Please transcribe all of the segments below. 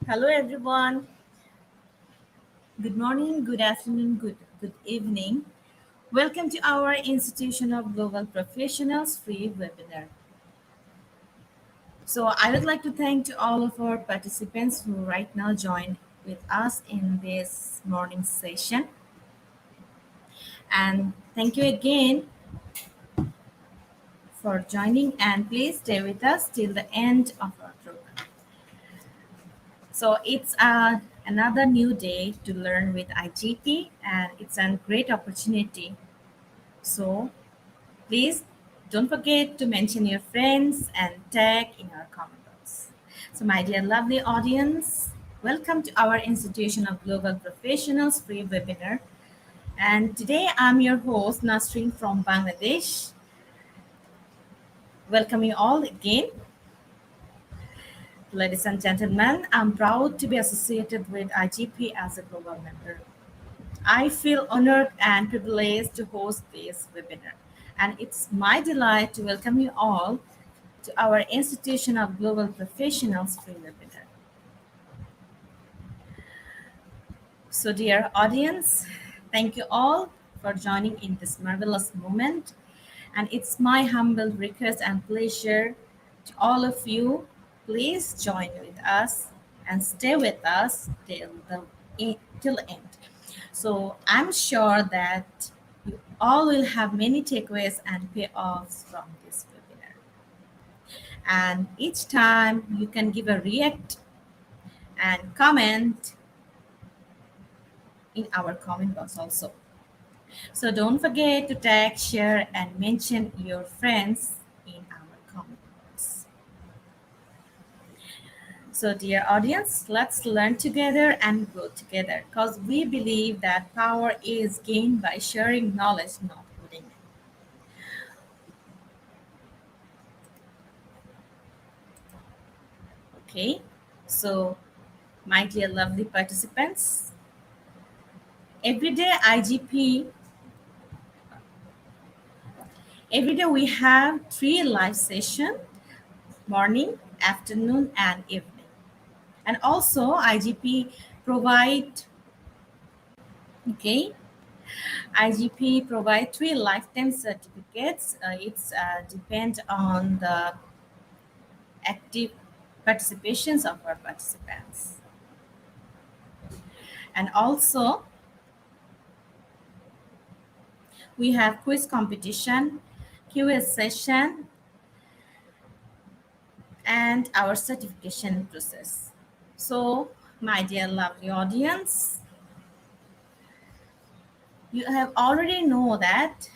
Hello, everyone. Good morning, good afternoon, good evening. Welcome to our Institution of Global Professionals free webinar. So, I would like to thank to all of our participants who right now join with us in this morning session. And thank you again for joining. And please stay with us till the end of our program. So, it's another new day to learn with IGP, and it's a great opportunity. So, please don't forget to mention your friends and tag in our comment box. So, my dear lovely audience, welcome to our Institution of Global Professionals free webinar. And today I'm your host, Nasreen from Bangladesh. Welcome you all again. Ladies and gentlemen, I'm proud to be associated with IGP as a global member. I feel honored and privileged to host this webinar. And it's my delight to welcome you all to our Institution of Global Professionals free webinar. So, dear audience, thank you all for joining in this marvelous moment. And it's my humble request and pleasure to all of you, please join with us and stay with us till the end. So I'm sure that you all will have many takeaways and payoffs from this webinar. And each time you can give a react and comment in our comment box also. So don't forget to tag, share, and mention your friends in our comment box. So, dear audience, let's learn together and grow together because we believe that power is gained by sharing knowledge, not holding it. Okay, so my dear lovely participants, everyday IGP, every day we have 3 live sessions, morning, afternoon, and evening. And also IGP provide, okay, IGP provide 3 lifetime certificates. It's depend on the active participations of our participants. And also we have quiz competition, Q&A session, and our certification process. So, my dear lovely audience, you have already know that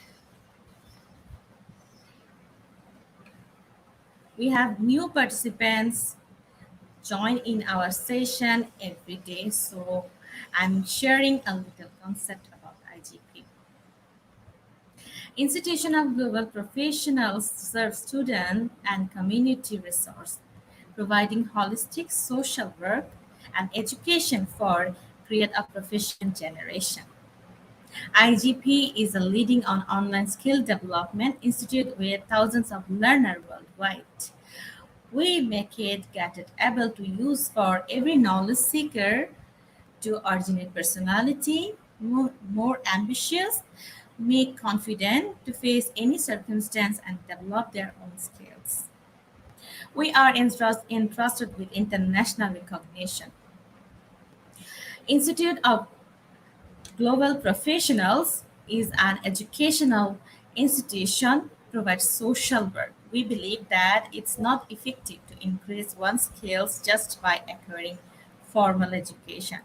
we have new participants join in our session every day. So I'm sharing a little concept about IGP. Institution of Global Professionals serve student and community resource, providing holistic social work and education for create a profession generation. IGP is a leading on online skill development institute with thousands of learners worldwide. We make it get it able to use for every knowledge seeker to originate personality, more ambitious, make confident to face any circumstance and develop their own skills. We are entrusted with international recognition. Institute of Global Professionals is an educational institution provides social work. We believe that it's not effective to increase one's skills just by acquiring formal education.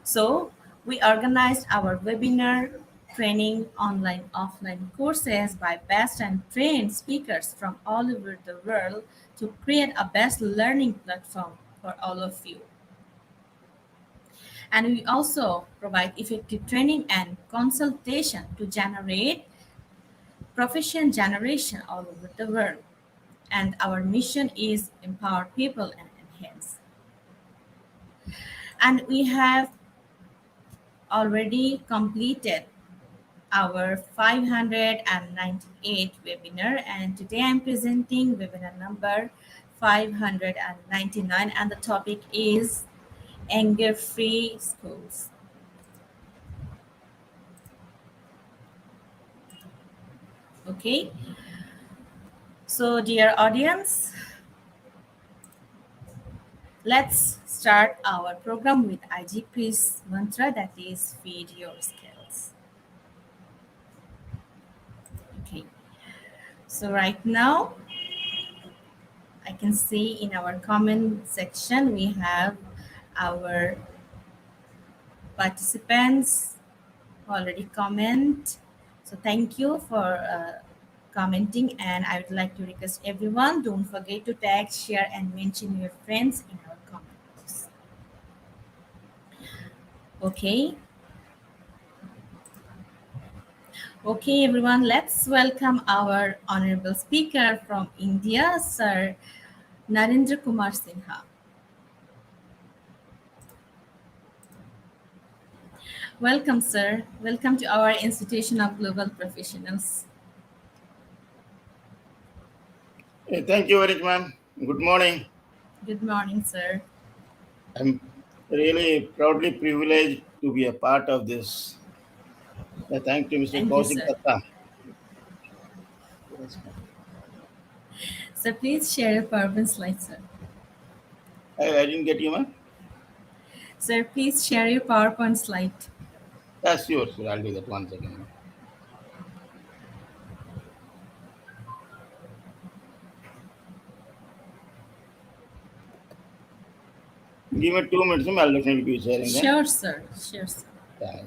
So we organized our webinar, training, online, offline courses by best and trained speakers from all over the world to create a best learning platform for all of you. And we also provide effective training and consultation to generate profession generation all over the world. And our mission is empower people and enhance. And we have already completed our 598 webinar, and today I'm presenting webinar number 599, and the topic is anger free schools. Okay, so dear audience, let's start our program with IGP's mantra, that is feed your skills. Okay, so right now I can see in our comment section we have our participants already comment. So thank you for commenting, and I would like to request everyone, don't forget to tag, share, and mention your friends in our comments. Okay, okay, everyone. Let's welcome our honorable speaker from India, Sir Narendra Kumar Sinha. Welcome, sir. Welcome to our Institution of Global Professionals. Thank you very much, ma'am. Good morning. Good morning, sir. I'm really proudly privileged to be a part of this. Thank you, Mr. Thank you, Kaushik sir. Datta. Yes, ma'am. So please share your PowerPoint slide, sir. I didn't get you, ma'am. Sir, please share your PowerPoint slide. Yes, sure, sure. I'll do that 1 second, ma'am. Give me 2 minutes, ma'am. I'll definitely be sharing that. Sure, sir. Sure, sir. Yeah.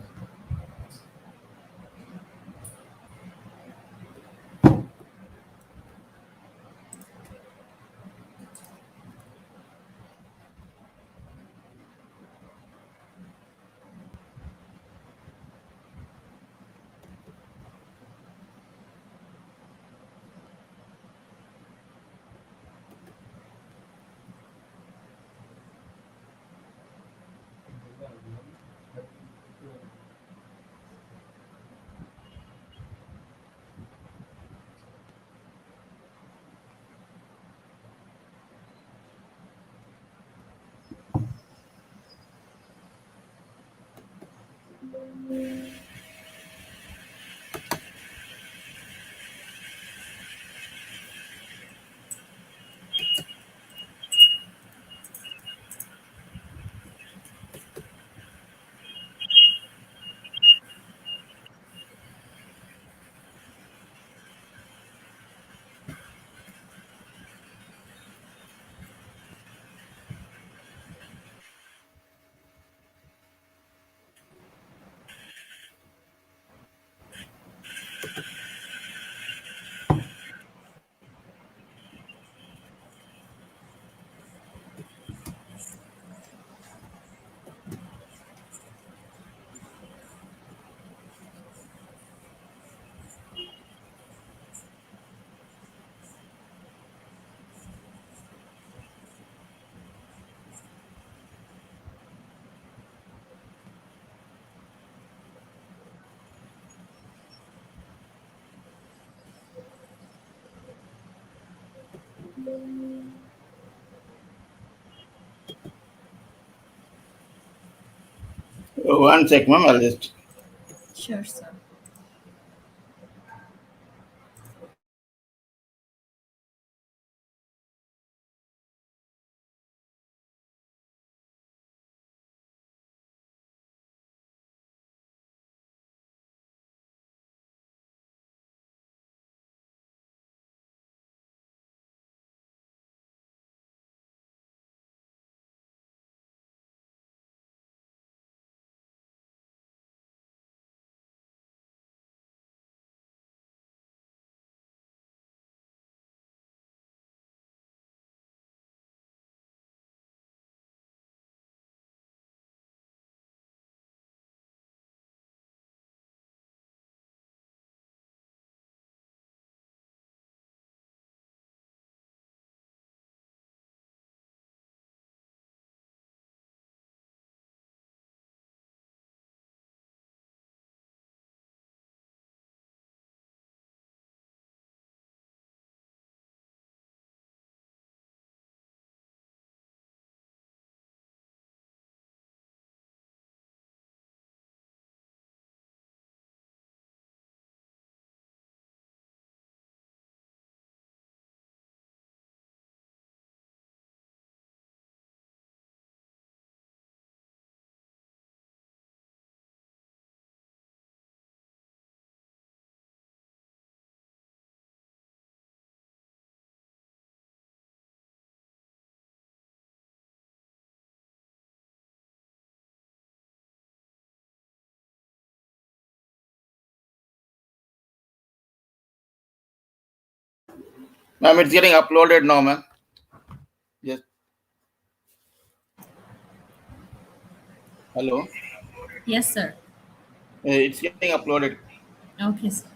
One sec, ma'am. I'll just. Sure, sir. Ma'am, it's getting uploaded now, ma'am. Yes. Hello. Yes, sir. It's getting uploaded. Okay, sir.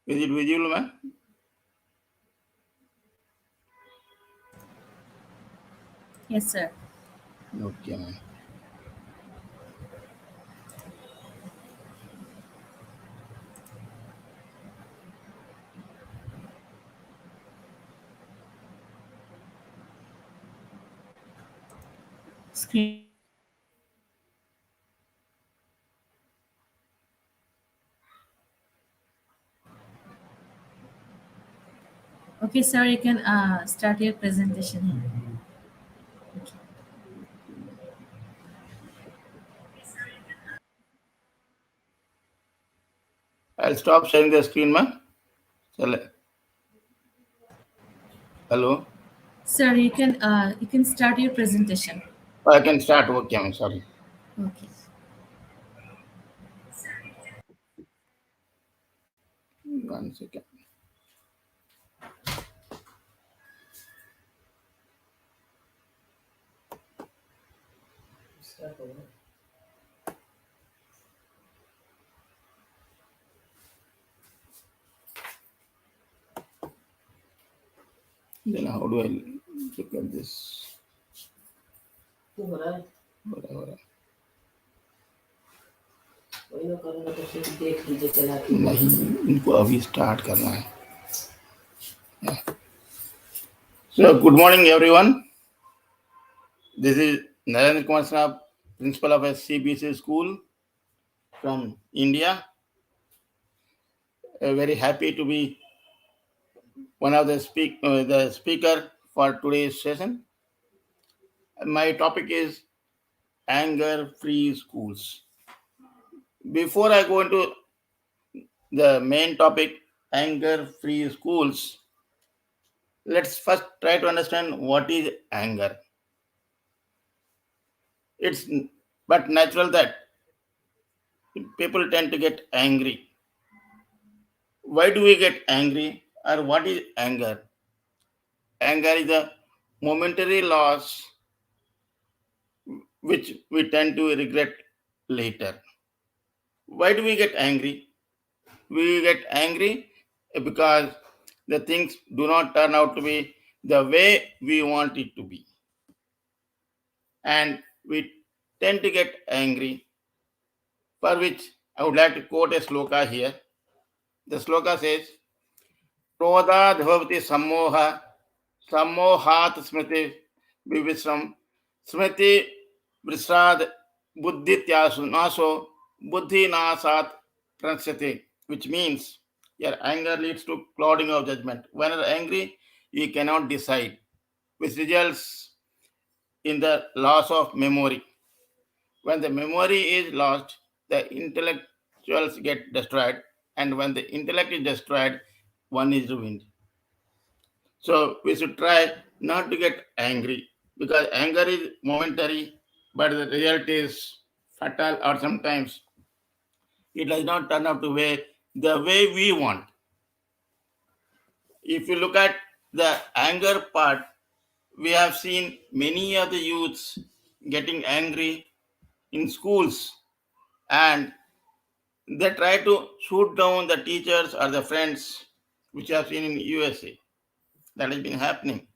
Is it visible, ma'am? Yes, sir. Okay, ma'am. Screen. Okay, sir, you can start your presentation here. I'll stop sharing the screen, ma'am. Hello. Sir, you can start your presentation. I can start. Okay, ma'am. Sorry. Okay. One second. Then how do I look at this? Whatever. नहीं इनको अभी start करना है. So good morning everyone. This is Narendra Kumar Snap, principal of a CBSE school from India. Very happy to be one of the speaker for today's session. My topic is anger-free schools. Before I go into the main topic, anger-free schools, let's first try to understand what is anger. It's but natural that people tend to get angry. Why do we get angry, or what is anger? Anger is a momentary loss which we tend to regret later. Why do we get angry? We get angry because the things do not turn out to be the way we want it to be. And we tend to get angry, for which I would like to quote a sloka here. The sloka says, क्रोधाद् भवति सम्मोहः सम्मोहात् स्मृति विविश्रम स्मृति विश्राद बुद्धित्यासु नाशो बुद्धिनाशात् प्रणश्यते, which means your anger leads to clouding of judgment. When you're angry, you cannot decide, which results in the loss of memory. When the memory is lost, the intellectuals get destroyed, and when the intellect is destroyed, one is ruined. So we should try not to get angry, because anger is momentary, but the result is fatal, or sometimes it does not turn out to be the way we want. If you look at the anger part, we have seen many of the youths getting angry in schools, and They try to shoot down the teachers or the friends, which I've seen in USA. That has been happening.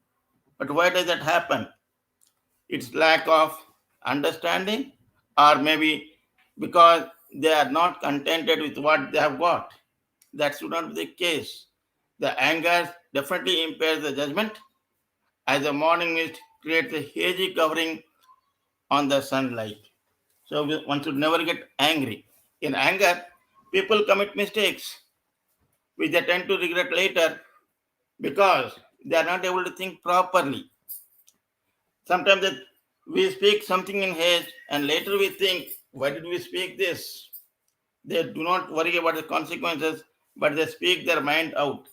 But why does that happen? It's lack of understanding, or maybe because they are not contented with what they have got. That should not be the case. The anger definitely impairs the judgment, as the morning mist creates a hazy covering on the sunlight. So one should never get angry. In anger, people commit mistakes which they tend to regret later because they are not able to think properly. Sometimes we speak something in haste and later we think, why did we speak this? They do not worry about the consequences, but they speak their mind out.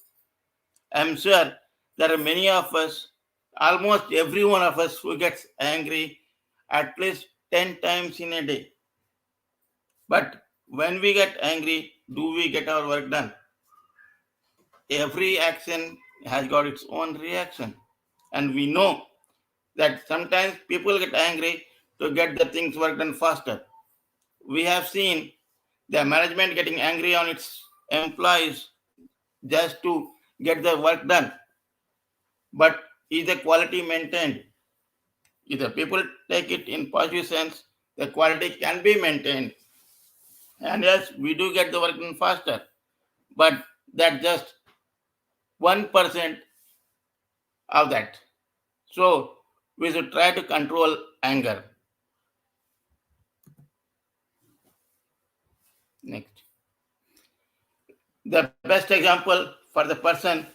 I'm sure there are many of us, almost every one of us, who gets angry at least 10 times in a day. But when we get angry, do we get our work done? Every action has got its own reaction. And we know that sometimes people get angry to get the things work done faster. We have seen the management getting angry on its employees just to get the work done. But is the quality maintained? If the people take it in positive sense, the quality can be maintained. And yes, we do get the work done faster, but that's just 1% of that. So we should try to control anger. Next. The best example for the person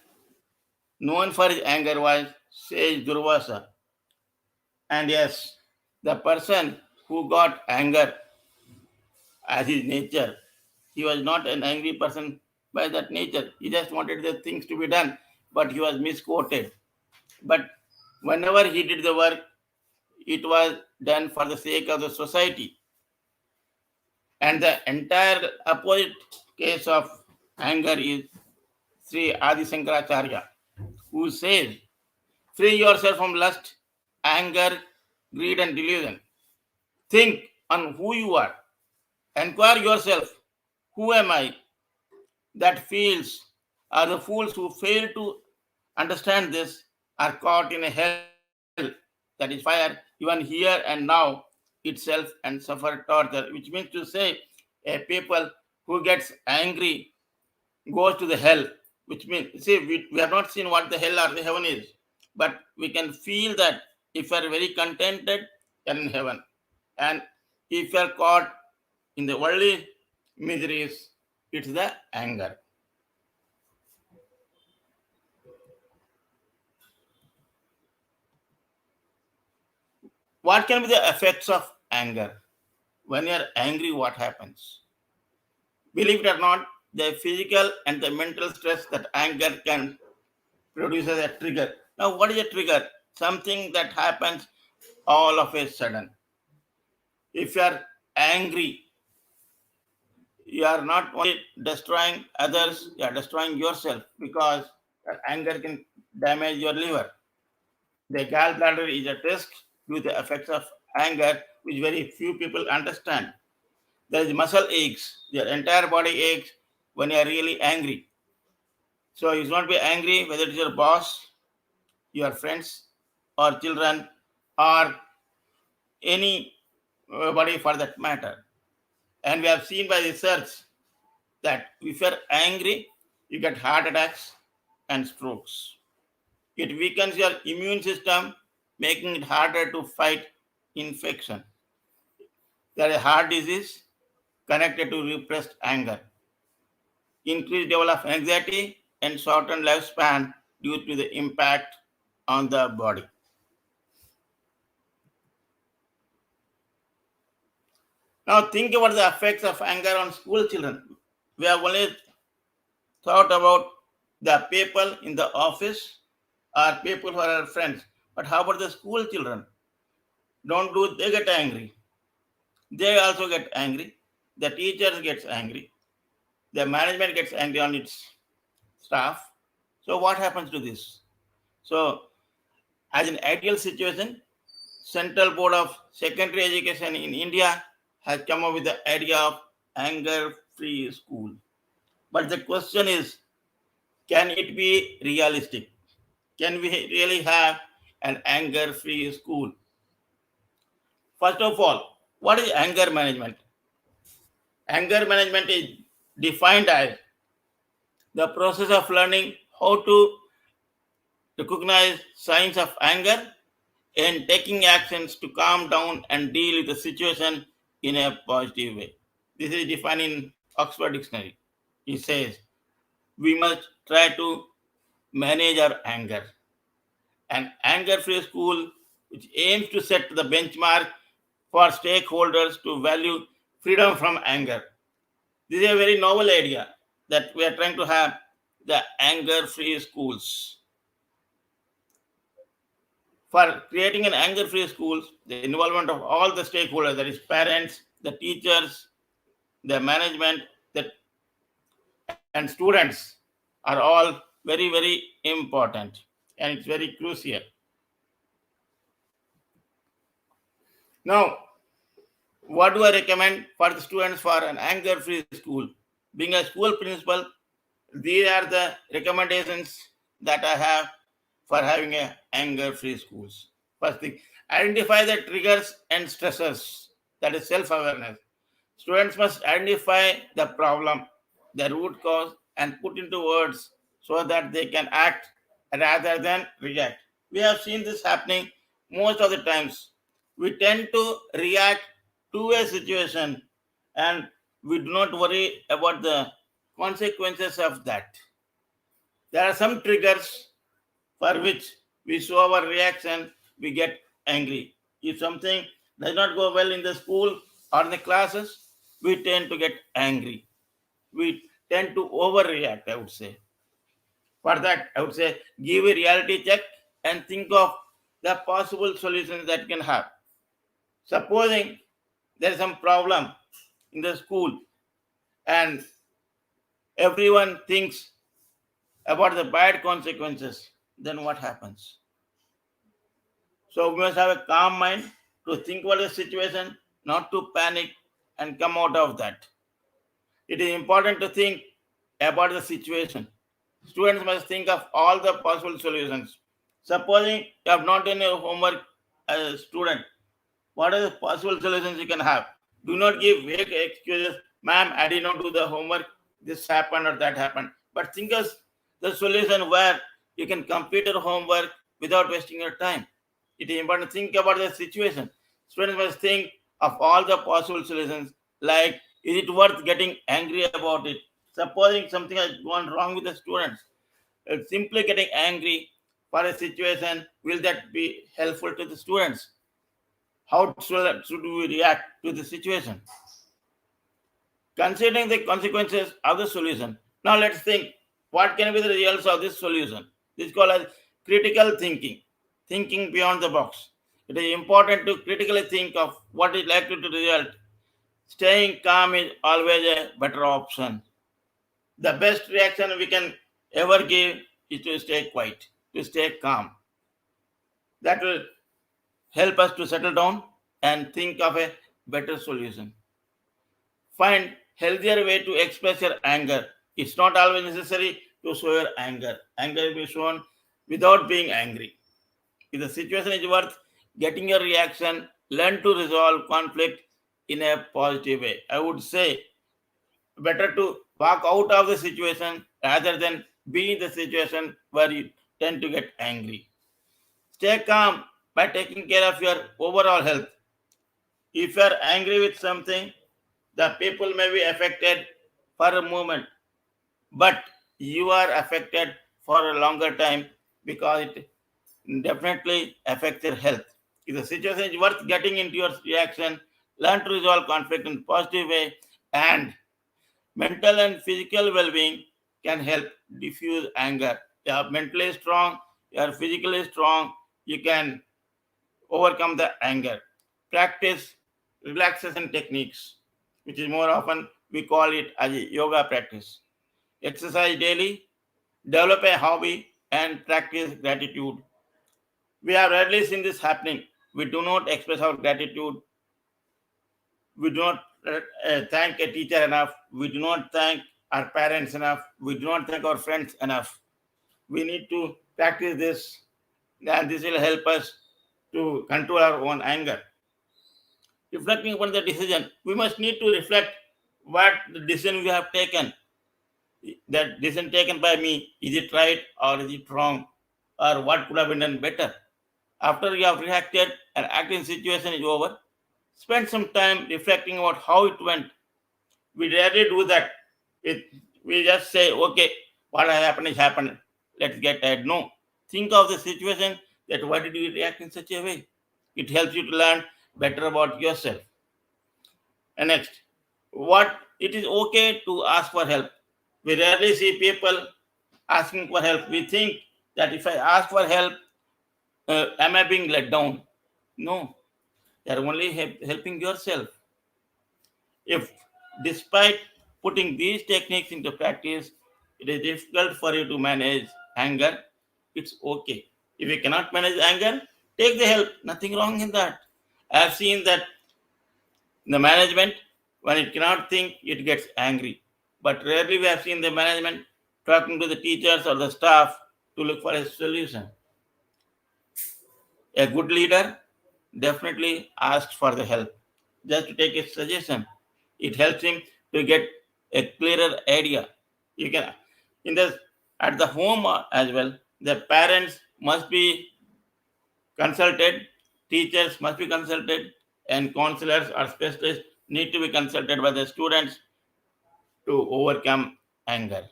known for his anger was sage Durvasa. And yes, the person who got anger as his nature, he was not an angry person by that nature. He just wanted the things to be done, but he was misquoted. But whenever he did the work, it was done for the sake of the society. And the entire opposite case of anger is Sri Adi Shankaracharya, who says, free yourself from lust, anger, greed, and delusion. Think on who you are. Enquire yourself, who am I? That feels are the fools who fail to understand this are caught in a hell that is fire even here and now itself and suffer torture, which means to say a people who gets angry goes to the hell, which means, see, we have not seen what the hell or the heaven is, but we can feel that if you are very contented, you are in heaven. And if you are caught in the worldly miseries, it's the anger. What can be the effects of anger? When you are angry, what happens? Believe it or not, the physical and the mental stress that anger can produce as a trigger. Now, what is a trigger? Something that happens all of a sudden. If you are angry, you are not only destroying others, you are destroying yourself because anger can damage your liver. The gallbladder is at risk due to the effects of anger, which very few people understand. There is muscle aches, your entire body aches when you are really angry. So you should not be angry whether it's your boss, your friends, or children, or anybody for that matter. And we have seen by research that if you're angry, you get heart attacks and strokes. It weakens your immune system, making it harder to fight infection. There is heart disease connected to repressed anger, increased level of anxiety, and shortened lifespan due to the impact on the body. Now think about the effects of anger on school children. We have only thought about the people in the office or people who are our friends. But how about the school children? Don't do they get angry? They also get angry. The teachers gets angry. The management gets angry on its staff. So what happens to this? So as an ideal situation, Central Board of Secondary Education in India has come up with the idea of anger free school. But the question is, can it be realistic? Can we really have an anger free school? First of all, what is anger management? Anger management is defined as the process of learning how to recognize signs of anger and taking actions to calm down and deal with the situation in a positive way. This is defined in Oxford Dictionary. It says we must try to manage our anger. An anger-free school which aims to set the benchmark for stakeholders to value freedom from anger. This is a very novel idea that we are trying to have the anger-free schools. For creating an anger-free schools, the involvement of all the stakeholders, that is parents, the teachers, the management, and students are all very, very important, and it's very crucial. Now, what do I recommend for the students for an anger-free school? Being a school principal, these are the recommendations that I have for having a anger-free schools. First thing, identify the triggers and stressors. That is self-awareness. Students must identify the problem, the root cause, and put into words so that they can act rather than react. We have seen this happening most of the times. We tend to react to a situation and we do not worry about the consequences of that. There are some triggers for which we show our reaction, we get angry. If something does not go well in the school or in the classes, we tend to get angry. We tend to overreact, I would say. For that, I would say give a reality check and think of the possible solutions that can have. Supposing there is some problem in the school and everyone thinks about the bad consequences, then what happens? So we must have a calm mind to think about the situation, not to panic and come out of that. It is important to think about the situation. Students must think of all the possible solutions. Supposing you have not done your homework as a student, what are the possible solutions you can have? Do not give vague excuses. Ma'am, I did not do the homework. This happened or that happened. But think of the solution where you can complete your homework without wasting your time. It is important to think about the situation. Students must think of all the possible solutions, like is it worth getting angry about it? Supposing something has gone wrong with the students, simply getting angry for a situation, will that be helpful to the students? How should we react to the situation? Considering the consequences of the solution. Now let's think what can be the results of this solution. This is called as critical thinking, thinking beyond the box. It is important to critically think of what is likely to result. Staying calm is always a better option. The best reaction we can ever give is to stay quiet, to stay calm. That will help us to settle down and think of a better solution. Find healthier way to express your anger. It's not always necessary to show your anger. Anger will be shown without being angry. If the situation is worth getting your reaction, learn to resolve conflict in a positive way. I would say better to walk out of the situation rather than be in the situation where you tend to get angry. Stay calm by taking care of your overall health. If you are angry with something, the people may be affected for a moment, but you are affected for a longer time because it definitely affects your health. If the situation is worth getting into your reaction, learn to resolve conflict in a positive way, and mental and physical well-being can help diffuse anger. You are mentally strong, you are physically strong, you can overcome the anger. Practice relaxation techniques, which is more often we call it as a yoga practice. Exercise daily, develop a hobby, and practice gratitude. We have rarely seen this happening. We do not express our gratitude. We do not thank a teacher enough. We do not thank our parents enough. We do not thank our friends enough. We need to practice this, and this will help us to control our own anger. Reflecting upon the decision, we must need to reflect what the decision we have taken. That decision taken by me, is it right or is it wrong? Or what could have been done better? After you have reacted and acting situation is over, spend some time reflecting about how it went. We rarely do that. It, we just say, okay, what happened is happened. Let's get ahead. No. Think of the situation, that why did you react in such a way? It helps you to learn better about yourself. And next, what it is okay to ask for help. We rarely see people asking for help. We think that if I ask for help, am I being let down? No, you are only helping yourself. If, despite putting these techniques into practice, it is difficult for you to manage anger, it's okay. If you cannot manage anger, take the help. Nothing wrong in that. I have seen that the management, when it cannot think, it gets angry. But rarely we have seen the management talking to the teachers or the staff to look for a solution. A good leader definitely asks for the help, just to take a suggestion. It helps him to get a clearer idea. You can, in the at the home as well, the parents must be consulted, teachers must be consulted, and counselors or specialists need to be consulted by the students to overcome anger.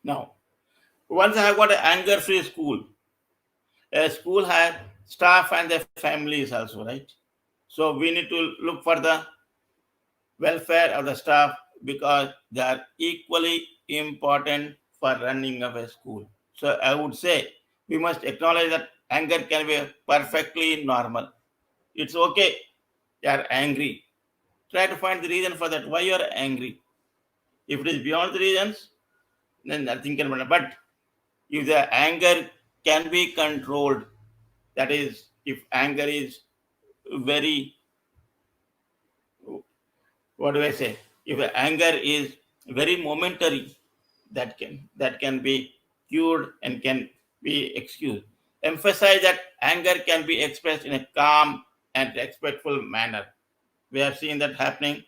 Now, once I have got an anger-free school, a school has staff and their families also, right? So we need to look for the welfare of the staff, because they are equally important for running of a school. So I would say we must acknowledge that anger can be perfectly normal. It's okay, you are angry. Try to find the reason for that, why you are angry. If it is beyond the reasons, then nothing can be done. But if the anger can be controlled, that is, if anger is very, what do I say? If anger is very momentary, that can be cured and can be excused. Emphasize that anger can be expressed in a calm and respectful manner. We have seen that happening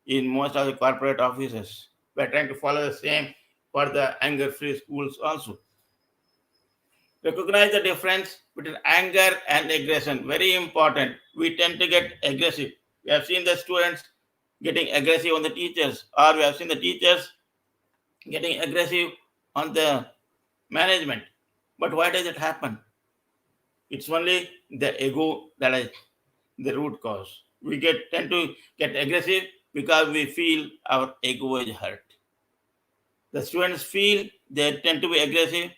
in most of the corporate offices. We are trying to follow the same for the anger-free schools also. Recognize the difference between anger and aggression. Very important. We tend to get aggressive. We have seen the students getting aggressive on the teachers, or we have seen the teachers getting aggressive on the management. But why does it happen? It's only the ego that is the root cause. We tend to get aggressive because we feel our ego is hurt. The students feel they tend to be aggressive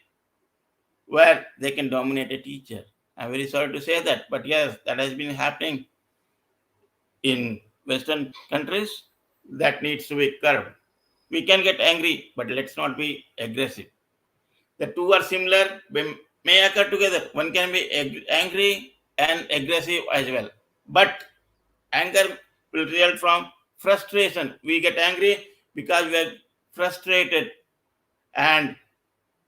where they can dominate a teacher. I'm very sorry to say that, but yes, that has been happening in Western countries. That needs to be curbed. We can get angry, but let's not be aggressive. The two are similar, may occur together. One can be angry and aggressive as well. But anger will result from frustration. We get angry because we are frustrated, and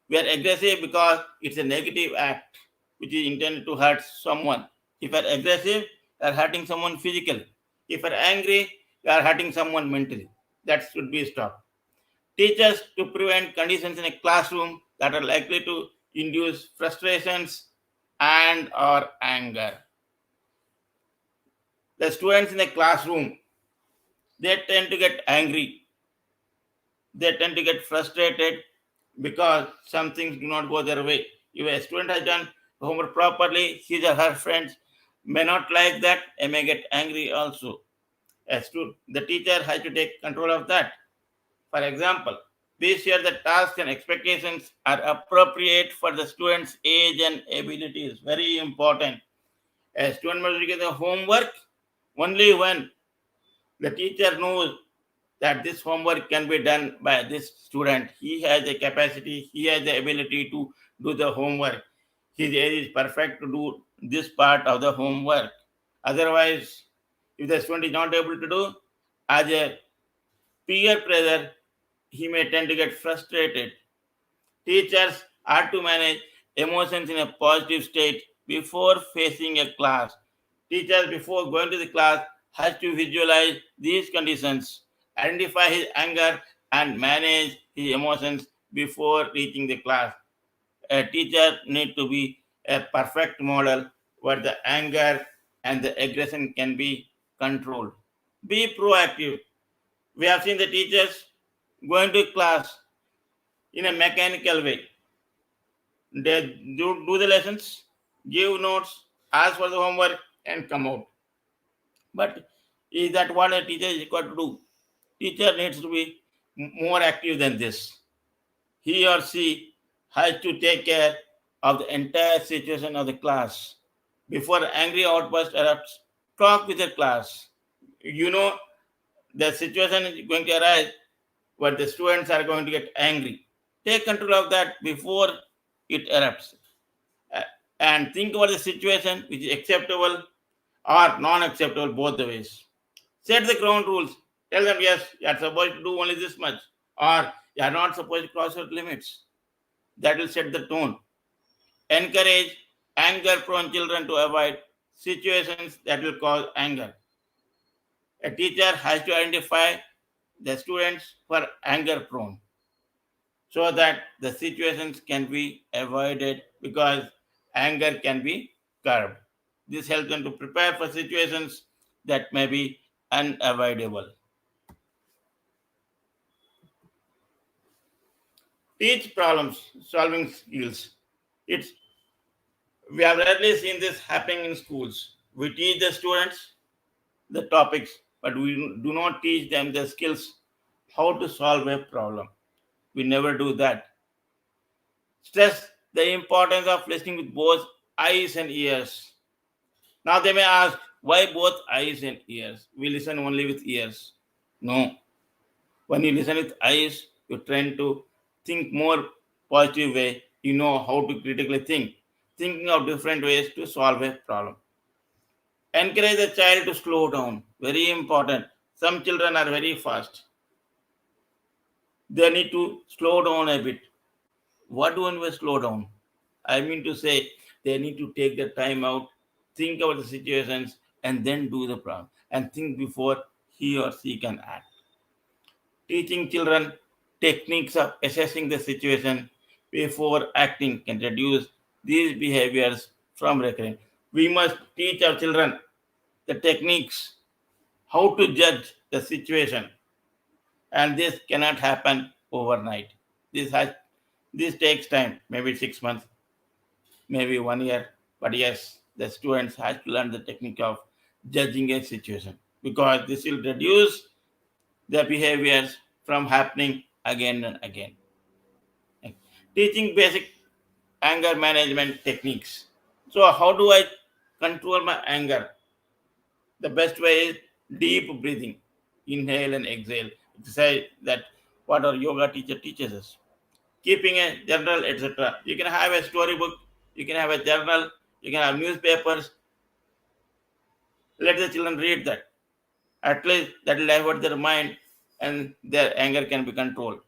we are aggressive because it's a negative act which is intended to hurt someone. If you are aggressive, you are hurting someone physically. If you are angry, you are hurting someone mentally. That should be stopped. Teach us to prevent conditions in a classroom that are likely to induce frustrations and or anger. The students in the classroom, they tend to get angry. They tend to get frustrated because some things do not go their way. If a student has done homework properly, his or her friends may not like that and may get angry also. The teacher has to take control of that. For example, be sure the tasks and expectations are appropriate for the student's age and abilities. Very important. A student must get the homework only when the teacher knows that this homework can be done by this student. He has the capacity, he has the ability to do the homework. His age is perfect to do this part of the homework. Otherwise, If the student is not able to do, as a peer pressure, he may tend to get frustrated. Teachers are to manage emotions in a positive state before facing a class. Teachers, before going to the class, has to visualize these conditions, identify his anger, and manage his emotions before reaching the class. A teacher need to be a perfect model where the anger and the aggression can be controlled. Be proactive. We have seen the teachers going to class in a mechanical way. They do the lessons, give notes, ask for the homework, and come out. But is that what a teacher is required to do? Teacher needs to be more active than this. He or she has to take care of the entire situation of the class. Before angry outburst erupts, talk with the class. You know the situation is going to arise where the students are going to get angry. Take control of that before it erupts. And think about the situation which is acceptable or non-acceptable both the ways. Set the ground rules. Tell them yes, you are supposed to do only this much, or you are not supposed to cross your limits. That will set the tone. Encourage anger-prone children to avoid situations that will cause anger. A teacher has to identify the students who are anger-prone so that the situations can be avoided because anger can be curbed. This helps them to prepare for situations that may be unavoidable. Teach problem solving skills. It's we have rarely seen this happening in schools. We teach the students the topics, but we do not teach them the skills how to solve a problem. We never do that. Stress the importance of listening with both eyes and ears. Now they may ask, why both eyes and ears? We listen only with ears. No. When you listen with eyes, you tend to think more positive way. You know how to critically think, thinking of different ways to solve a problem. Encourage the child to slow down. Very important. Some children are very fast. They need to slow down a bit. What do I mean by slow down? I mean to say they need to take the time out, think about the situations, and then do the problem. And think before he or she can act. Teaching children techniques of assessing the situation before acting can reduce these behaviors from recurring. We must teach our children the techniques how to judge the situation, and this cannot happen overnight. This takes time, maybe 6 months, maybe 1 year. But yes, the students have to learn the technique of judging a situation because this will reduce the behaviors from happening again and again. Teaching basic anger management techniques. So, how do I control my anger? The best way is deep breathing, inhale and exhale. Say that what our yoga teacher teaches us. Keeping a journal, etc. You can have a storybook, you can have a journal, you can have newspapers. Let the children read that. At least that will divert their mind and their anger can be controlled.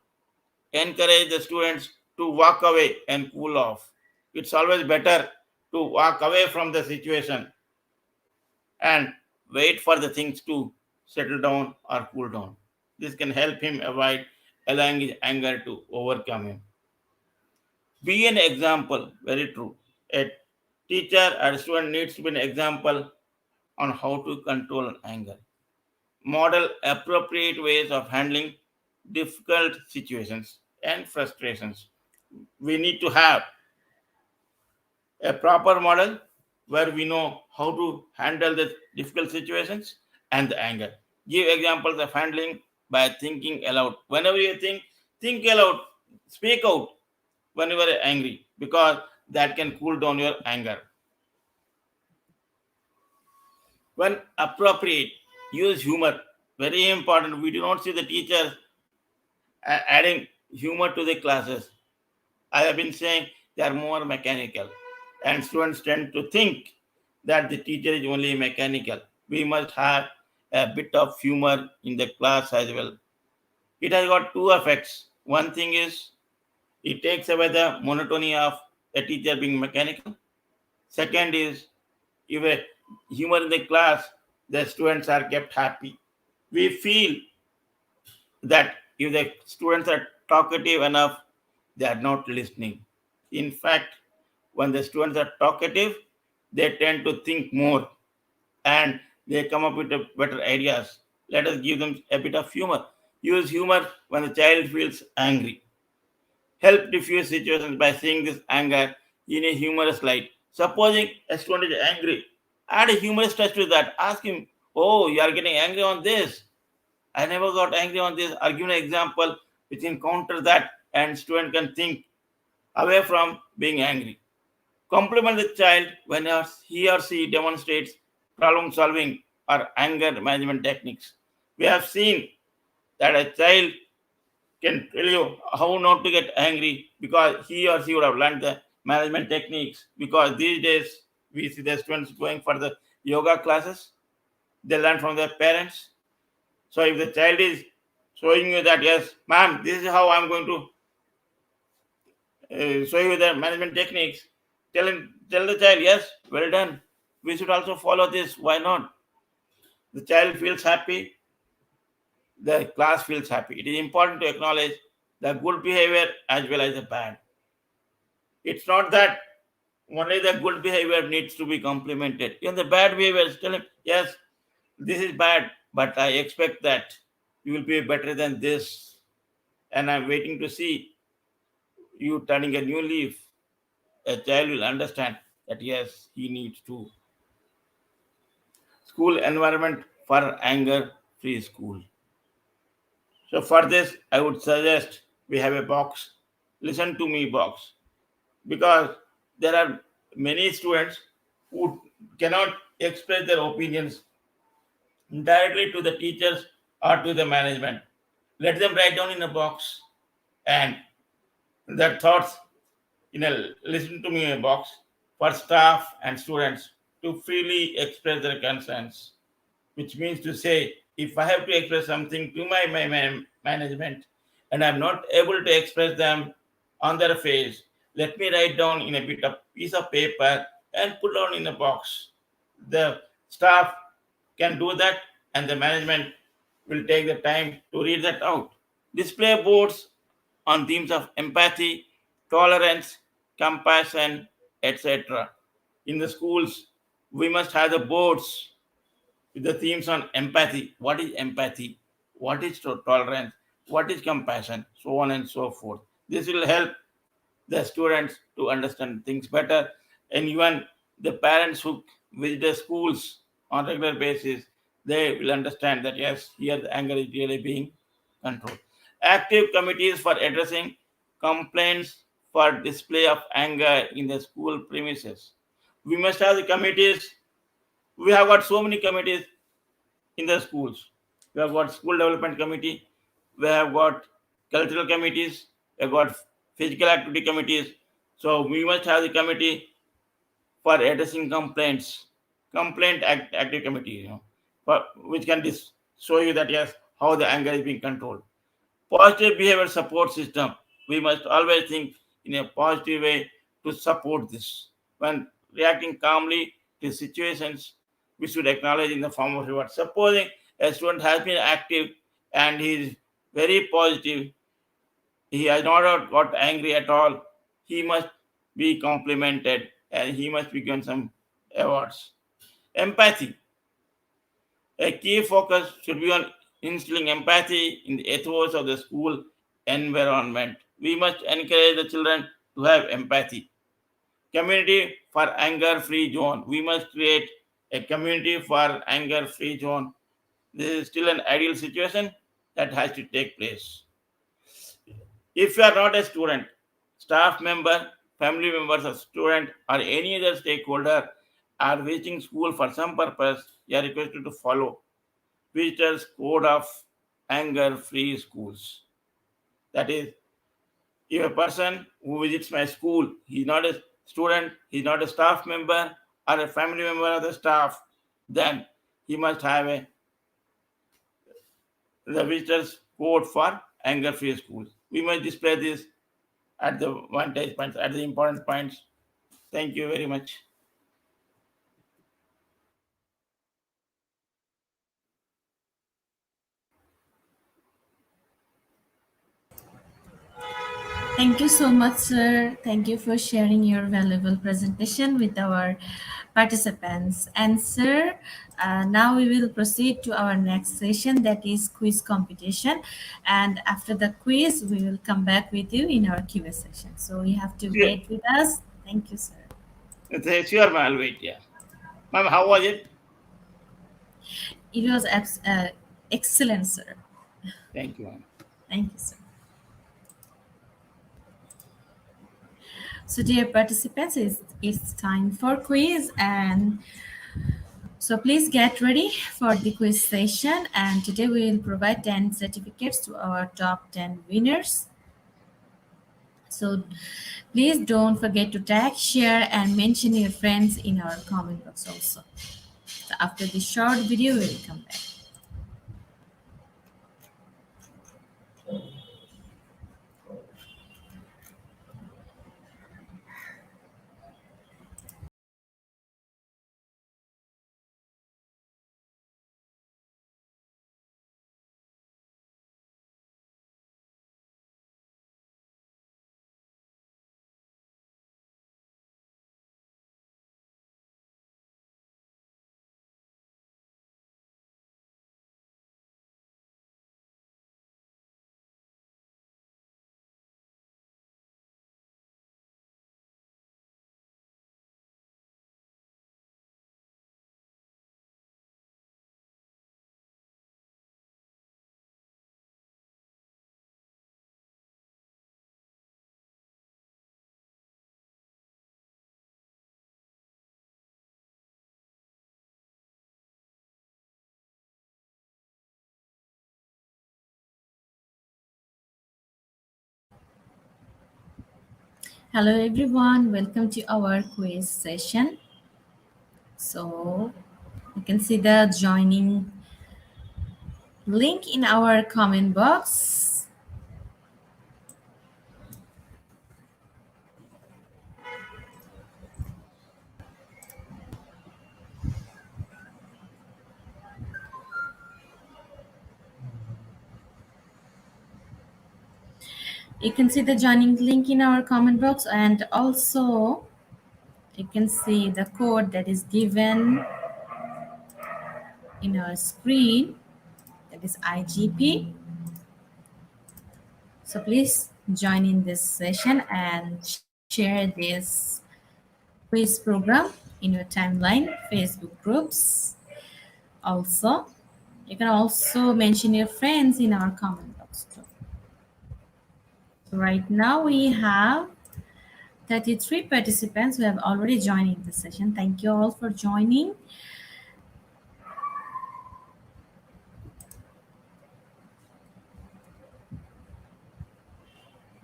Encourage the students to walk away and cool off. It's always better to walk away from the situation and wait for the things to settle down or cool down. This can help him avoid allowing his anger to overcome him. Be an example, very true. A teacher or student needs to be an example on how to control anger. Model appropriate ways of handling difficult situations and frustrations. We need to have a proper model where we know how to handle the difficult situations and the anger. Give examples of handling by thinking aloud. Whenever you think aloud, speak out when you are angry because that can cool down your anger. When appropriate, use humor. Very important. We do not see the teachers adding humor to the classes. I have been saying they are more mechanical, and students tend to think that the teacher is only mechanical. We must have a bit of humor in the class as well. It has got two effects. One thing is it takes away the monotony of a teacher being mechanical. Second is if a humor in the class, the students are kept happy. We feel that if the students are talkative enough, they are not listening. In fact, when the students are talkative, they tend to think more and they come up with better ideas. Let us give them a bit of humor. Use humor when the child feels angry. Help diffuse situations by seeing this anger in a humorous light. Supposing a student is angry, add a humorous touch to that. Ask him, "Oh, you are getting angry on this. I never got angry on this." Or give an example which can counter that, and student can think away from being angry. Compliment the child when he or she demonstrates problem solving or anger management techniques. We have seen that a child can tell you how not to get angry because he or she would have learned the management techniques. Because these days we see the students going for the yoga classes, they learn from their parents. So if the child is showing you that, yes, ma'am, this is how I'm going to show you the management techniques, tell the child, yes, well done. We should also follow this. Why not? The child feels happy, the class feels happy. It is important to acknowledge the good behavior as well as the bad. It's not that only the good behavior needs to be complimented. Even the bad behavior, tell him, yes, this is bad, but I expect that you will be better than this. And I'm waiting to see you turning a new leaf. A child will understand that yes, he needs to. School environment for anger free school. So for this, I would suggest we have a box. Listen to me box. Because there are many students who cannot express their opinions directly to the teachers or to the management. Let them write down in a box and their thoughts in a listen to me box for staff and students to freely express their concerns, which means to say, if I have to express something to my management and I'm not able to express them on their face, let me write down in a bit of piece of paper and put down in a box. The staff can do that and the management will take the time to read that out. Display boards on themes of empathy, tolerance, compassion, etc. In the schools, we must have the boards with the themes on empathy. What is empathy? What is tolerance? What is compassion? So on and so forth. This will help the students to understand things better. And even the parents who visit the schools on regular basis, they will understand that yes, here the anger is really being controlled. Active committees for addressing complaints for display of anger in the school premises. We must have the committees. We have got so many committees in the schools. We have got school development committee, we have got cultural committees, we have got physical activity committees. So we must have the committee for addressing complaints, active committee, for, which can show you that yes, how the anger is being controlled. Positive behavior support system. We must always think in a positive way to support this. When reacting calmly to situations, we should acknowledge in the form of reward. Supposing a student has been active and he is very positive, he has not got angry at all, he must be complimented and he must be given some awards. Empathy. A key focus should be on instilling empathy in the ethos of the school environment. We must encourage the children to have empathy. Community for anger free zone. We must create a community for anger free zone. This is still an ideal situation that has to take place. If you are not a student, staff member, family members of student, or any other stakeholder are visiting school for some purpose, you are requested to follow Visitors Code of Anger Free Schools. That is, if a person who visits my school, he's not a student, he's not a staff member or a family member of the staff, then he must have a the visitors code for anger-free schools. We must display this at the vantage points, at the important points. Thank you very much. Thank you so much, sir. Thank you for sharing your valuable presentation with our participants. And, sir, now we will proceed to our next session, that is quiz competition. And after the quiz, we will come back with you in our Q&A session. So you have to Sure, wait with us. Thank you, sir. sure, ma'am. I'll wait. Yeah, ma'am. How was it? It was excellent, sir. Thank you, ma'am. Thank you, sir. So, dear participants, it's time for quiz, and so please get ready for the quiz session. And today we will provide 10 certificates to our top 10 winners. So please don't forget to tag, share, and mention your friends in our comment box also. So after this short video, we will come back. Hello everyone, welcome to our quiz session. So you can see the joining link in our comment box. You can see the joining link in our comment box, and also you can see the code that is given in our screen, that is IGP. So please join in this session and share this quiz program in your timeline, Facebook groups. Also, you can also mention your friends in our comment box too. So right now we have 33 participants who have already joined in this session. Thank you all for joining.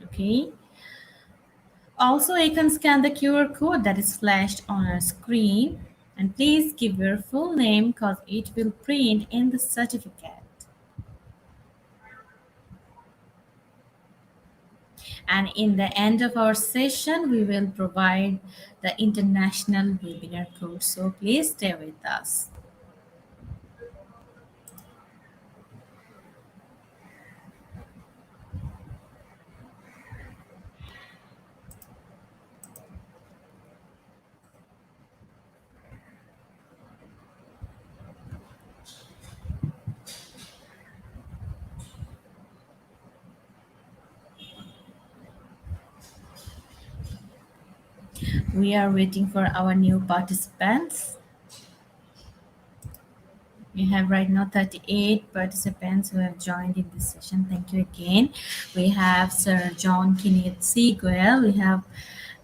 Okay. Also, you can scan the QR code that is flashed on our screen, and please give your full name because it will print in the certificate. And in the end of our session, we will provide the international webinar code. So please stay with us. We are waiting for our new participants. We have right now 38 participants who have joined in this session. Thank you again. We have Sir John Kenneth Seagull. We have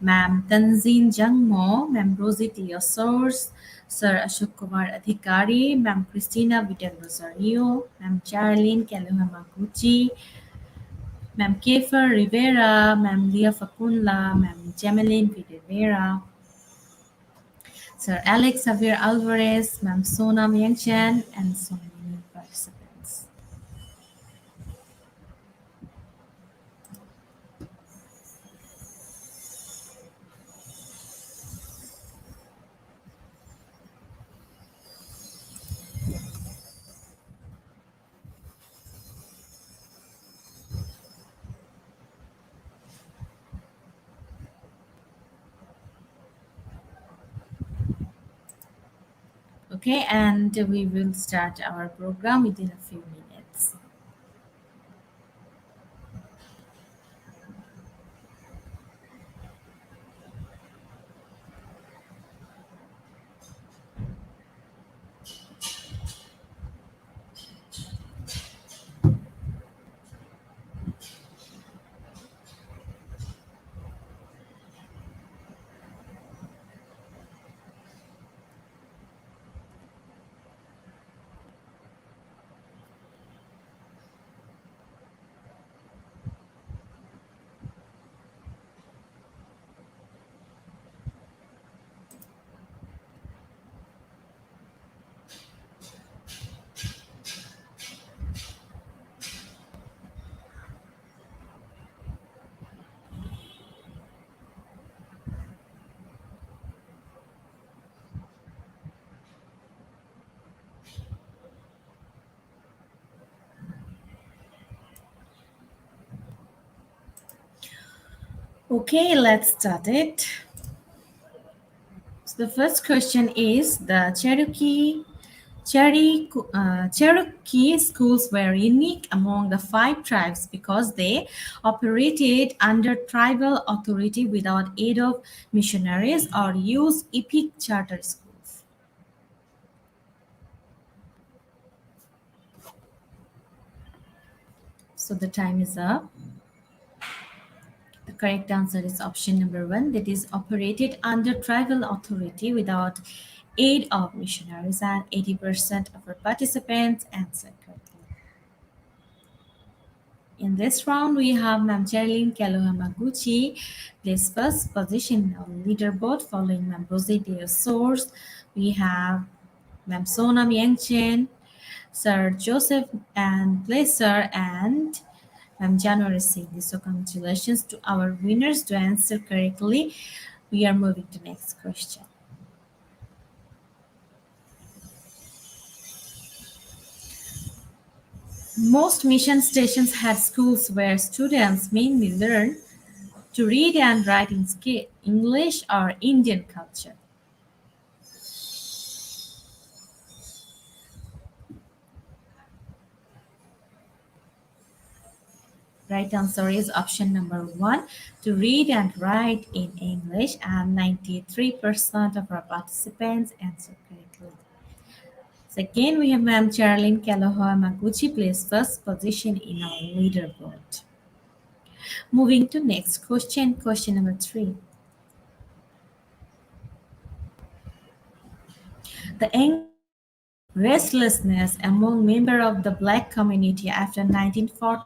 Ma'am Tanzeen Jangmo, Ma'am Rosie Teosors, Sir Ashok Kumar Adhikari, Ma'am Christina Vidal Rosario, Ma'am Charlene Kaluhamaguchi, Ma'am Kefer Rivera, Ma'am Leah Fakunla, Ma'am Jameline Videvera, Sir Alex Xavier Alvarez, Ma'am Sonam Yangchen, and so many participants. Okay, and we will start our program within a few minutes. Okay, let's start it. So the first question is the Cherokee schools were unique among the 5 tribes because they operated under tribal authority without aid of missionaries or used epic charter schools. So the time is up. The correct answer is option number 1, that is operated under tribal authority without aid of missionaries, and 80% of our participants answered correctly. In this round, we have Ma'am Geraldine Kelohamaguchi placed first position on leaderboard following Ma'am Rosie De Source. We have Ma'am Sonam Yangchen, Sir Joseph and Placer, and Ma'am January Singh. So congratulations to our winners to answer correctly. We are moving to next question. Most mission stations had schools where students mainly learn to read and write in English or Indian culture. Right answer is option number 1, to read and write in English, and 93% of our participants answered correctly. Second, we have Ma'am Charlene Kaloha Maguchi placed first position in our leaderboard. Moving to next question, question number 3. The restlessness among members of the black community after 1940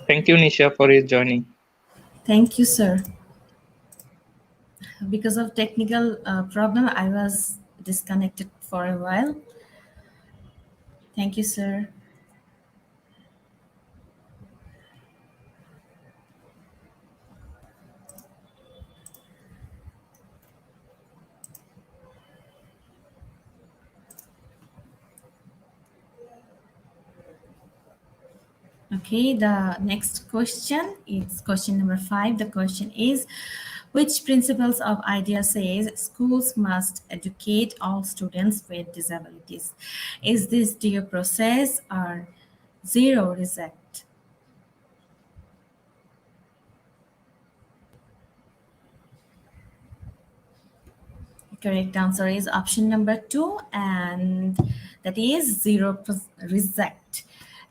Thank you, Nisha, for your joining. Thank you, sir. Because of technical problem, I was disconnected for a while. Thank you, sir. Okay, the next question is question number 5. The question is, which principles of IDEA says schools must educate all students with disabilities? Is this due process or zero reject? Correct answer is option number 2, and that is zero reject.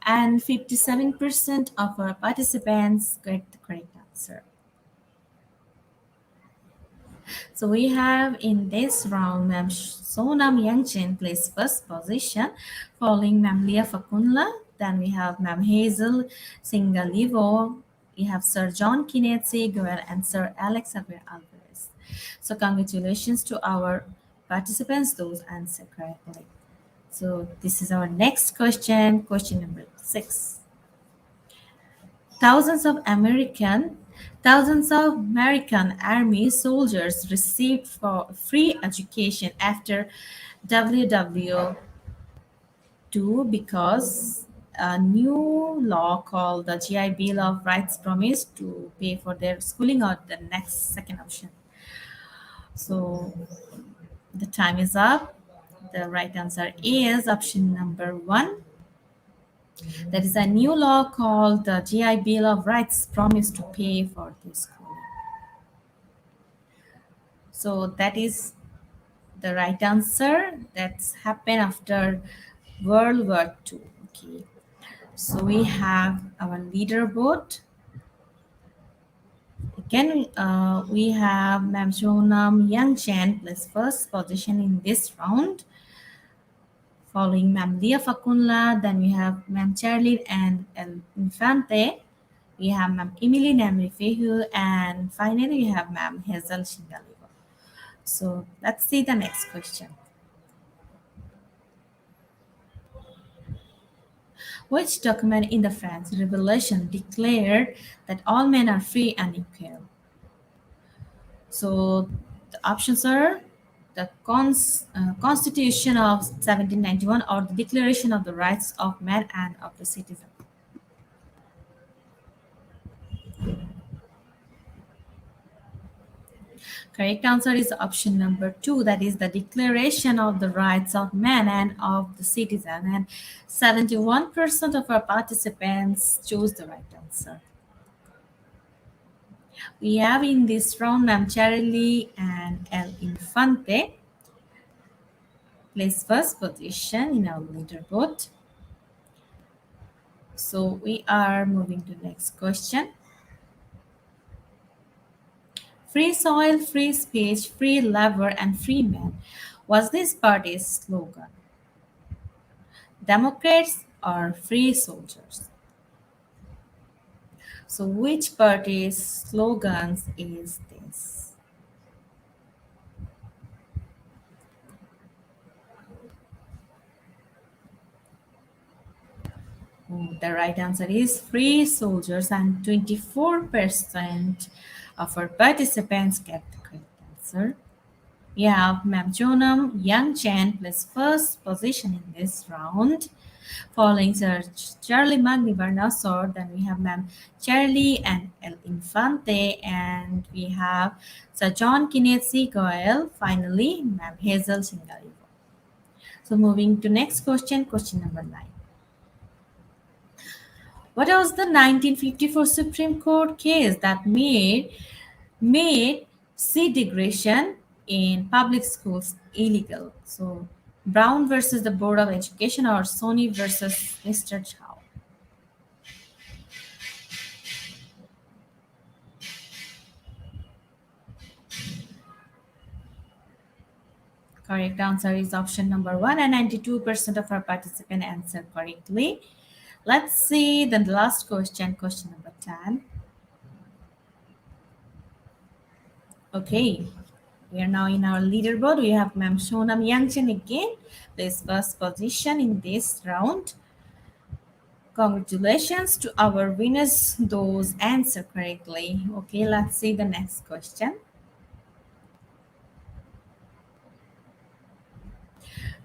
And 57% of our participants get the correct answer. So we have in this round Ma'am Sonam Yangchen plays first position, following Ma'am Leah Fakunla. Then we have Ma'am Hazel Singalivo. We have Sir John Kenneth Seguel and Sir Alex Xavier Alvarez. So congratulations to our participants, those answer correctly. So this is our next question, question number 6. Thousands of American Army soldiers received for free education after WW II because a new law called the GI Bill of Rights promised to pay for their schooling, or the next second option. So the time is up. The right answer is option number 1. That is a new law called the GI Bill of Rights promised to pay for this schooling. So that is the right answer. That's happened after World War II. Okay. So we have our leaderboard. Again, we have Ma'am Shonam Yangchen plus first position in this round, following Ma'am Leah Fakunla. Then we have Ma'am Charlie and El Infante. We have Ma'am Emily Namri Fehu, and finally we have Ma'am Hazel Shindaliva. So let's see the next question. Which document in the French Revolution declared that all men are free and equal? So the options are the Constitution of 1791 or the Declaration of the Rights of Man and of the Citizen. Correct answer is option number 2, that is the Declaration of the Rights of Man and of the Citizen. And 71% of our participants chose the right answer. We have in this round Ma'am Charlie and El Infante place first position in our leaderboard. So we are moving to the next question. Free soil, free speech, free labor, and free men was this party's slogan. Democrats or free soldiers? So which party's slogans is this? The right answer is free soldiers, and 24% of our participants get the correct answer. We have Ma'am Jonam Yangchen plus first position in this round, following Sir Charlie Magni Barnasor. Then we have Ma'am Charlie and El Infante, and we have Sir John Kenneth Seagoyle. Finally, Ma'am Hazel Singalivo. So moving to next question, question number 9. What was the 1954 Supreme Court case that made seat degradation in public schools illegal? So Brown versus the Board of Education or Sony versus Mr. Chow? Correct answer is option number 1, and 92% of our participants answered correctly. Let's see then the last question, question number 10. Okay, we are now in our leaderboard. We have Ma'am Shonam Yangchen again, placed first position in this round. Congratulations to our winners, those answer correctly. Okay, let's see the next question.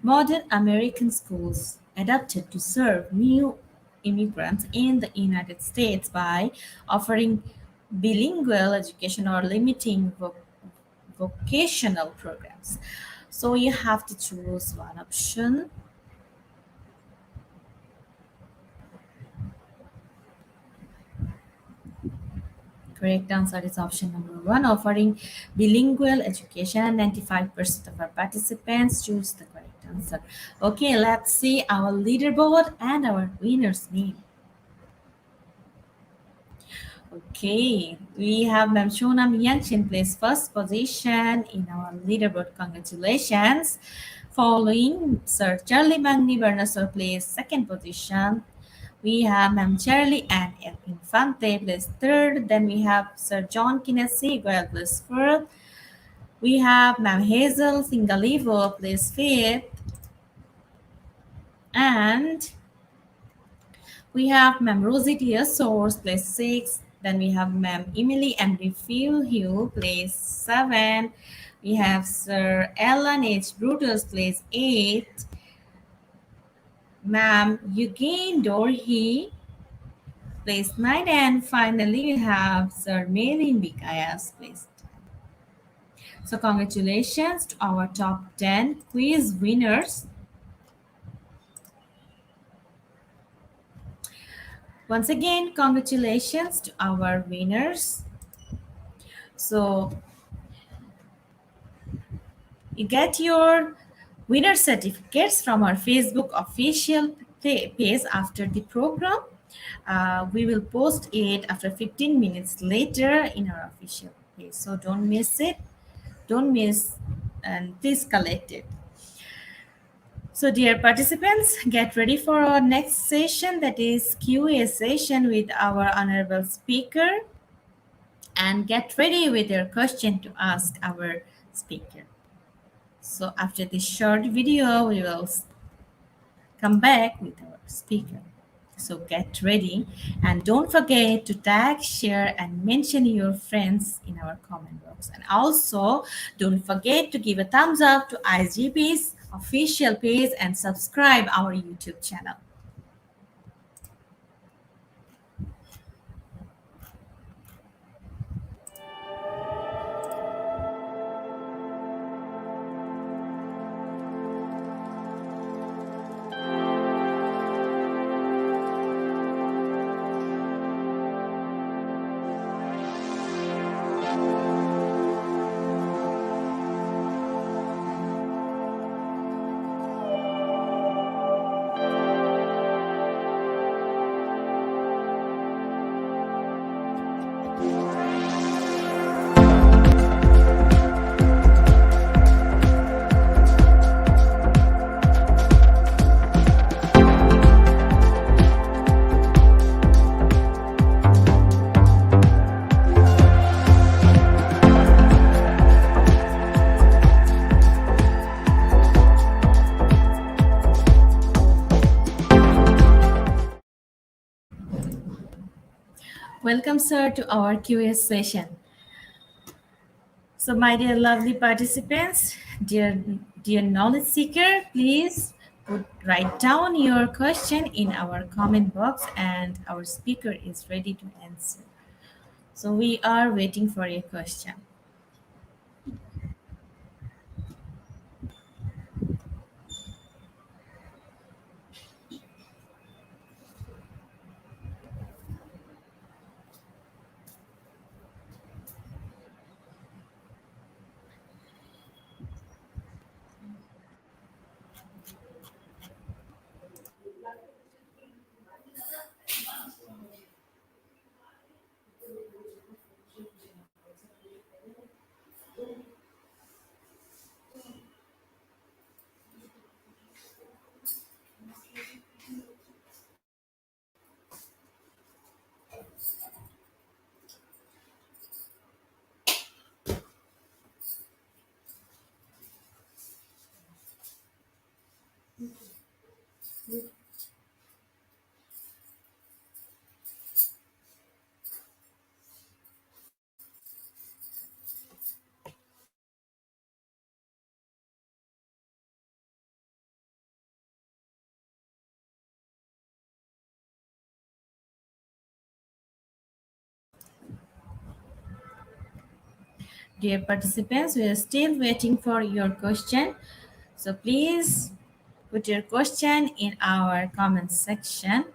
Modern American schools adapted to serve new immigrants in the United States by offering bilingual education or limiting vocational programs. So you have to choose one option. Correct answer is option number one, offering bilingual education, and 95% of our participants choose the correct answer. Okay, let's see our leaderboard and our winner's name. Okay, we have Ma'am Shonam Yanchin placed first position in our leaderboard. Congratulations. Following Sir Charlie Magni Bernasor placed second position. We have Ma'am Charlie and El Infante placed third. Then we have Sir John Kinesi Goyal placed fourth. We have Ma'am Hazel Singalivo placed fifth. And we have Ma'am Rosie T. Source, place 6. Then we have Ma'am Emily and Refuel Hugh, place 7. We have Sir Ellen H. Brutus, place 8. Ma'am Eugene Dorhe, place 9. And finally, we have Sir Melin Bikayas, place 10. So congratulations to our top 10 quiz winners. Once again, congratulations to our winners. So you get your winner certificates from our Facebook official page after the program. We will post it after 15 minutes later in our official page. So don't miss it. Don't miss and please collect it. So dear participants, get ready for our next session, that is Q&A session with our honorable speaker, and get ready with your question to ask our speaker. So after this short video, we will come back with our speaker. So get ready and don't forget to tag, share, and mention your friends in our comment box. And also don't forget to give a thumbs up to IGP's official page and subscribe our YouTube channel. Welcome, sir, to our Q&A session. So, my dear lovely participants, dear knowledge seeker, please write down your question in our comment box, and our speaker is ready to answer. So, we are waiting for your question. Dear participants, we are still waiting for your question. So please put your question in our comment section.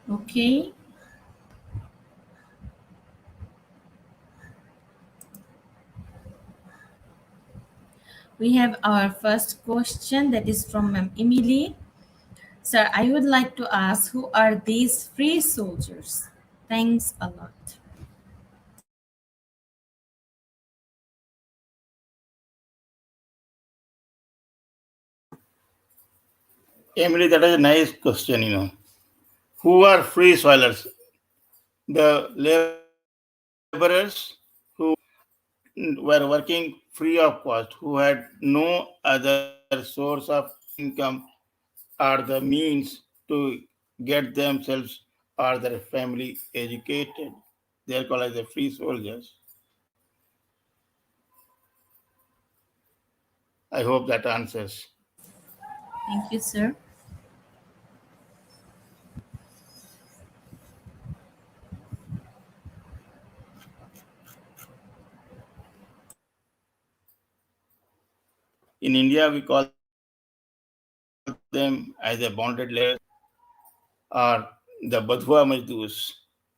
Okay, we have our first question that is from Ma'am Emily. Sir, I would like to ask, who are these free soldiers? Thanks a lot. Emily, that is a nice question. Who are free soilers? The laborers who were working free of cost, who had no other source of income or the means to get themselves or their family educated. They are called as the free soldiers. I hope that answers. Thank you, sir. In India, we call them as the bonded laborers or the Badhua Majdus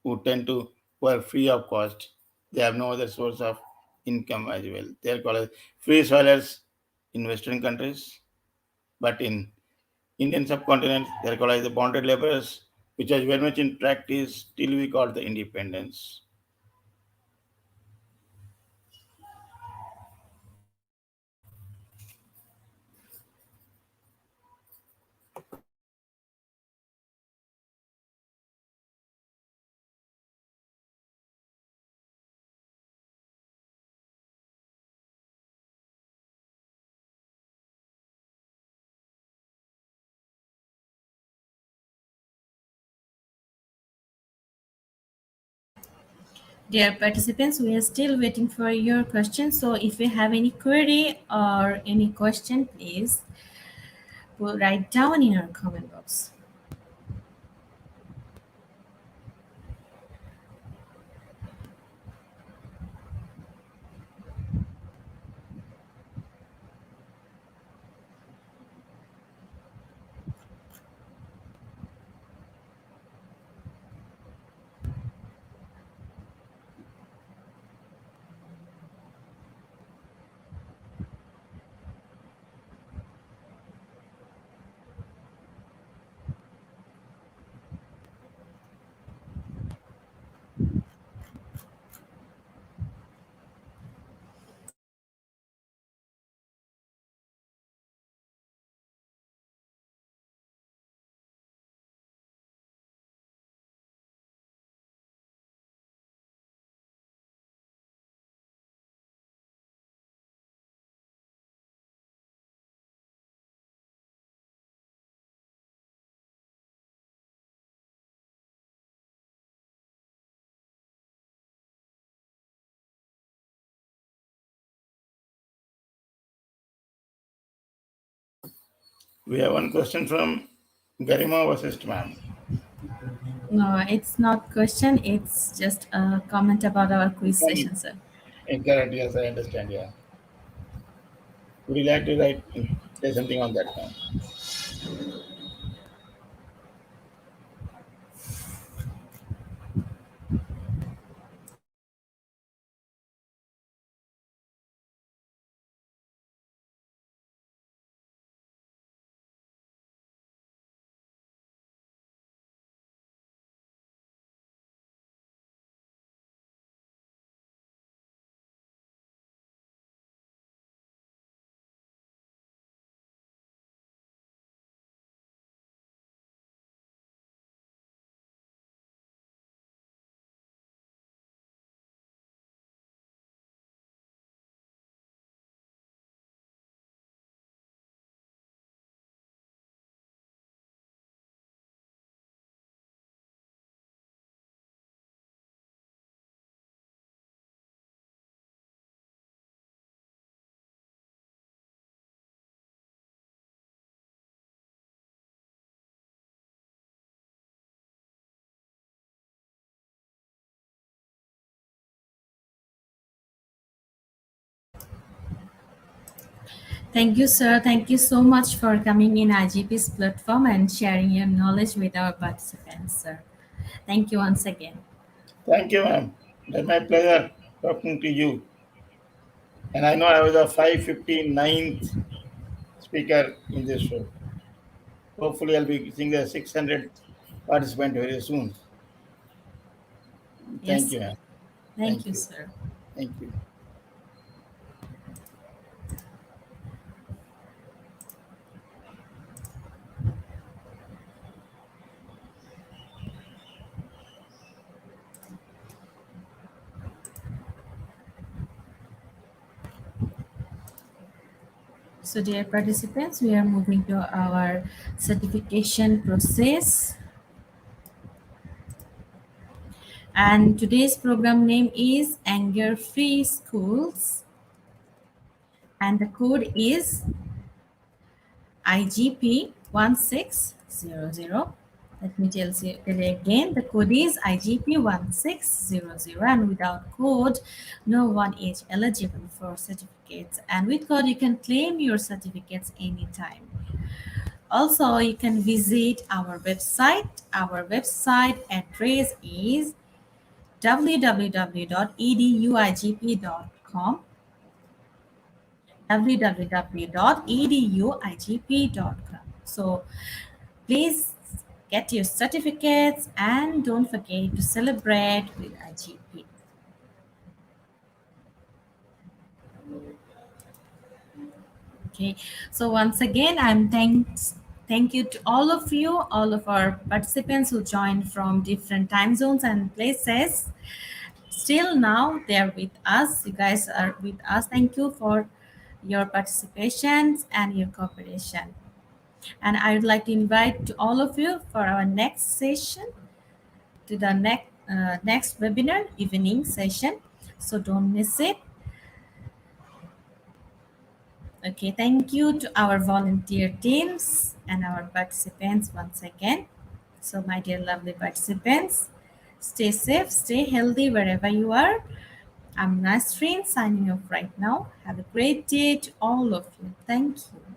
who tend to work free of cost. They have no other source of income as well. They are called as free soilers in Western countries, but in Indian subcontinent, they are called as the bonded laborers, which is very much in practice till we got the independence. Dear participants, we are still waiting for your question. So if you have any query or any question, please write down in our comment box. We have one question from Garima Vasist ma'am. No, it's not question. It's just a comment about our quiz session, sir. Correct, yes, I understand, yeah. Would you like to say something on that, ma'am? Thank you, sir. Thank you so much for coming in IGP's platform and sharing your knowledge with our participants, sir. Thank you once again. Thank you, ma'am. That's my pleasure talking to you. And I know I was a 559th speaker in this show. Hopefully, I'll be seeing the 600th participant very soon. Thank Yes, you, sir. ma'am. Thank Thank you, you. sir. Thank you. So, dear participants, we are moving to our certification process. And today's program name is Anger Free Schools. And the code is IGP 1600. Let me tell you again, the code is IGP 1600, and without code, no one is eligible for certificates. And with code, you can claim your certificates anytime. Also, you can visit our website. Our website address is www.eduigp.com, www.eduigp.com. So please get your certificates and don't forget to celebrate with IGP. Okay, so once again, thank you to all of you, all of our participants who joined from different time zones and places. Still now they're with us. You guys are with us. Thank you for your participations and your cooperation. And I would like to invite to all of you for our next session, to the next webinar evening session. So don't miss it. Okay, thank you to our volunteer teams and our participants once again. So my dear lovely participants, stay safe, stay healthy wherever you are. I'm Nasreen signing off right now. Have a great day to all of you. Thank you.